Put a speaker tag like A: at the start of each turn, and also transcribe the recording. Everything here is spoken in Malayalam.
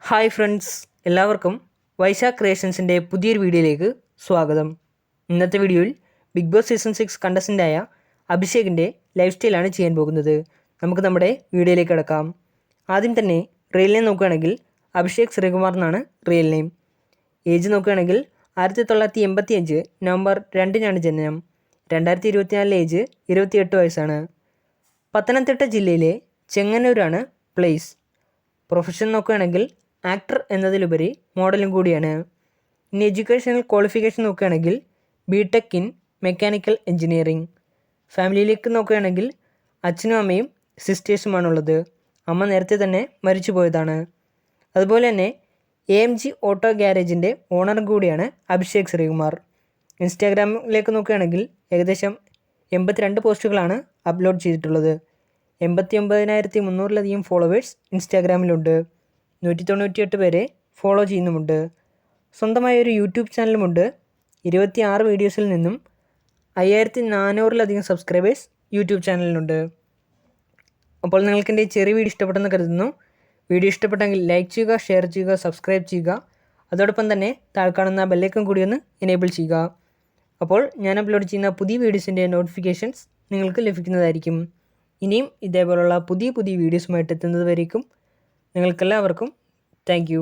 A: ഹായ് ഫ്രണ്ട്സ്, എല്ലാവർക്കും വൈശാഖ് ക്രിയേഷൻസിൻ്റെ പുതിയൊരു വീഡിയോയിലേക്ക് സ്വാഗതം. ഇന്നത്തെ വീഡിയോയിൽ ബിഗ് ബോസ് സീസൺ 6 കണ്ടസ്റ്റൻ്റായ അഭിഷേകിൻ്റെ ലൈഫ് സ്റ്റൈലാണ് ചെയ്യാൻ പോകുന്നത്. നമുക്ക് നമ്മുടെ വീഡിയോയിലേക്ക് കിടക്കാം. ആദ്യം തന്നെ റിയൽ നെയിം നോക്കുകയാണെങ്കിൽ അഭിഷേക് ശ്രീകുമാർ എന്നാണ് റിയൽ നെയിം. ഏജ് നോക്കുകയാണെങ്കിൽ 1985 നവംബർ 2-നാണ് ജനനം. 2024 ഏജ് 28 വയസ്സാണ്. പത്തനംതിട്ട ജില്ലയിലെ ചെങ്ങന്നൂരാണ് പ്ലേസ്. പ്രൊഫഷൻ നോക്കുകയാണെങ്കിൽ ആക്ടർ എന്നതിലുപരി മോഡലും കൂടിയാണ്. ഇനി എഡ്യൂക്കേഷണൽ ക്വാളിഫിക്കേഷൻ നോക്കുകയാണെങ്കിൽ ബിടെക് ഇൻ മെക്കാനിക്കൽ എഞ്ചിനീയറിംഗ്. ഫാമിലിയിലേക്ക് നോക്കുകയാണെങ്കിൽ അച്ഛനും അമ്മയും സിസ്റ്റേഴ്സുമാണുള്ളത്. അമ്മ നേരത്തെ തന്നെ മരിച്ചു പോയതാണ്. അതുപോലെ തന്നെ AMG ഓട്ടോ ഗ്യാരേജിൻ്റെ ഓണറും കൂടിയാണ് അഭിഷേക് ശ്രീകുമാർ. ഇൻസ്റ്റാഗ്രാമിലേക്ക് നോക്കുകയാണെങ്കിൽ ഏകദേശം 82 പോസ്റ്റുകളാണ് അപ്ലോഡ് ചെയ്തിട്ടുള്ളത്. 89,300-ലധികം ഫോളോവേഴ്സ് ഇൻസ്റ്റാഗ്രാമിലുണ്ട്. 198 പേരെ ഫോളോ ചെയ്യുന്നുമുണ്ട്. സ്വന്തമായ ഒരു യൂട്യൂബ് ചാനലുമുണ്ട്. 26 വീഡിയോസിൽ നിന്നും 5,400-ലധികം സബ്സ്ക്രൈബേഴ്സ് യൂട്യൂബ് ചാനലിനുണ്ട്. അപ്പോൾ നിങ്ങൾക്ക് എൻ്റെ ചെറിയ വീഡിയോ ഇഷ്ടപ്പെട്ടെന്ന് കരുതുന്നു. വീഡിയോ ഇഷ്ടപ്പെട്ടെങ്കിൽ ലൈക്ക് ചെയ്യുക, ഷെയർ ചെയ്യുക, സബ്സ്ക്രൈബ് ചെയ്യുക. അതോടൊപ്പം തന്നെ താഴെ കാണുന്ന ബെല്ലൈക്കൺ കൂടി ഒന്ന് എനേബിൾ ചെയ്യുക. അപ്പോൾ ഞാൻ അപ്ലോഡ് ചെയ്യുന്ന പുതിയ വീഡിയോസിൻ്റെ നോട്ടിഫിക്കേഷൻസ് നിങ്ങൾക്ക് ലഭിക്കുന്നതായിരിക്കും. ഇനിയും ഇതേപോലുള്ള പുതിയ വീഡിയോസുമായിട്ട് എത്തുന്നത് വരേക്കും നിങ്ങൾക്കെല്ലാവർക്കും താങ്ക് യു.